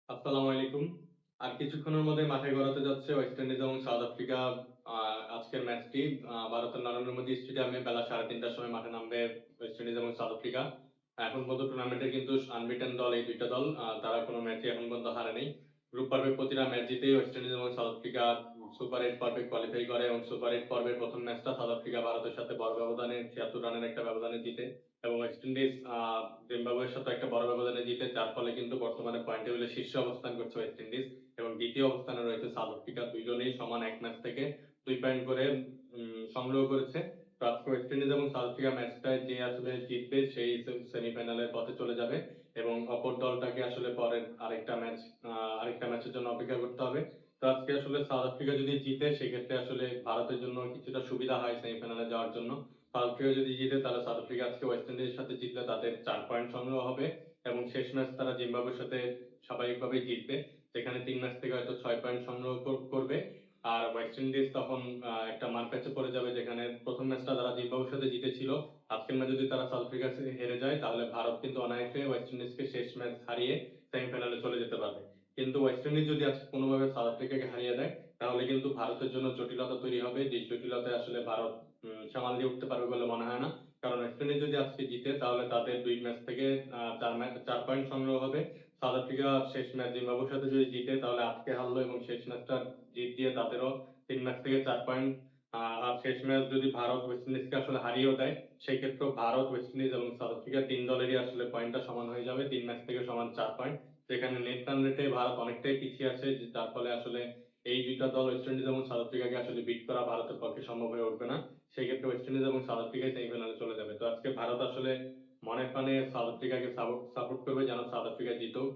আসসালামু আলাইকুম। আর কিছুক্ষণের মধ্যে মাঠে গড়াতে যাচ্ছে ওয়েস্ট ইন্ডিজ এবং সাউথ আফ্রিকা। আজকের ম্যাচটি ভারতের নরেন্দ্র মোদী স্টেডিয়ামে বেলা 3:30টার সময় মাঠে নামবে ওয়েস্ট ইন্ডিজ এবং সাউথ আফ্রিকা। এখন পর্যন্ত টুর্নামেন্টের কিন্তু আনবিটেন দল এই দুইটা দল, তারা কোনো ম্যাচে এখন পর্যন্ত হারে নেই। গ্রুপ পর্বের প্রতিটা ম্যাচ জিতেই ওয়েস্ট ইন্ডিজ এবং সাউথ আফ্রিকা সুপার 8 পর্বে কোয়ালিফাই করে এবং সুপার 8 পর্বের প্রথম ম্যাচটা সাউথ আফ্রিকা ভারতের সাথে বড় ব্যবধানে 76 রানের একটা ব্যবধানে জিতে এবং ওয়েস্ট ইন্ডিজ জিম্বাবুয়ের সাথে একটা বড় ব্যবধানে জিতে, যার ফলে কিন্তু বর্তমানে পয়েন্ট টেবিলে শীর্ষে অবস্থান করছে ওয়েস্ট ইন্ডিজ এবং দ্বিতীয় অবস্থানে রয়েছে সাউথ আফ্রিকা। দুইজনেই সমান এক ম্যাচ থেকে 2 পয়েন্ট করে সংগ্রহ করেছে। তো আজকে ওয়েস্ট ইন্ডিজ এবং সাউথ আফ্রিকা ম্যাচটায় যে আসলে জিতবে সেই সেমিফাইনালের পথে চলে যাবে এবং অপর দলটাকে আসলে পরের আরেকটা ম্যাচের জন্য অপেক্ষা করতে হবে। তো আজকে আসলে সাউথ আফ্রিকা যদি জিতে সেক্ষেত্রে আসলে ভারতের জন্য কিছুটা সুবিধা হয় সেমিফাইনালে যাওয়ার জন্য। সাউথ আফ্রিকা যদি জিতে তাহলে সাউথ আফ্রিকা আজকে ওয়েস্ট ইন্ডিজের সাথে জিতলে তাদের 4 পয়েন্ট সংগ্রহ হবে এবং শেষ ম্যাচ তারা জিম্বাবুয়ের সাথে স্বাভাবিকভাবেই জিতবে, যেখানে 3 ম্যাচ থেকে হয়তো 6 পয়েন্ট সংগ্রহ করবে। আর ওয়েস্ট ইন্ডিজ তখন একটা মারপ্যাচে পড়ে যাবে, যেখানে প্রথম ম্যাচটা তারা জিম্বাবুয়ের সাথে জিতেছিল। আজকের ম্যাচ যদি তারা সাউথ আফ্রিকার সাথে হেরে যায় তাহলে ভারত কিন্তু অনায়াসে ওয়েস্ট ইন্ডিজকে শেষ ম্যাচ হারিয়ে সেমিফাইনালে চলে যেতে পারবে। কিন্তু ওয়েস্ট ইন্ডিজ যদি আজকে কোনোভাবে সাউথ আফ্রিকাকে হারিয়ে দেয় তাহলে কিন্তু ভারতের জন্য জটিলতা তৈরি হবে, যে জটিলতায় আসলে ভারত সামাল দিয়ে উঠতে পারবে বলে মনে হয় না। কারণ ওয়েস্ট ইন্ডিজ যদি আজকে জিতে তাহলে তাদের 2 ম্যাচ থেকে 4 পয়েন্ট সংগ্রহ হবে। সাউথ আফ্রিকা শেষ ম্যাচ জিম্বাবুয়ের সাথে যদি জিতে তাহলে আজকে হারলো এবং শেষ ম্যাচটা জিত দিয়ে তাদেরও 3 ম্যাচ থেকে 4 পয়েন্ট। আর শেষ ম্যাচ যদি ভারত ওয়েস্ট ইন্ডিজকে আসলে হারিয়েও দেয় সেই ক্ষেত্রে ভারত, ওয়েস্ট ইন্ডিজ এবং সাউথ আফ্রিকা তিন দলেরই আসলে পয়েন্টটা সমান হয়ে যাবে, 3 ম্যাচ থেকে সমান 4 পয়েন্ট। যেখানে নেট রান রেটে ভারত অনেকটাই পিছিয়ে আছে, যার ফলে আসলে এই দুইটা দল ওয়েস্ট ইন্ডিজ এবং সাউথ আফ্রিকাকে আসলে বিট করা ভারতের পক্ষে সম্ভব হয়ে উঠবে না। সেই ক্ষেত্রে ওয়েস্ট ইন্ডিজ এবং সাউথ আফ্রিকাই সেমিফাইনালে চলে যাবে। তো আজকে ভারত আসলে মনে প্রাণে সাউথ আফ্রিকাকে সাপোর্ট করবে যেন সাউথ আফ্রিকা জিতুক।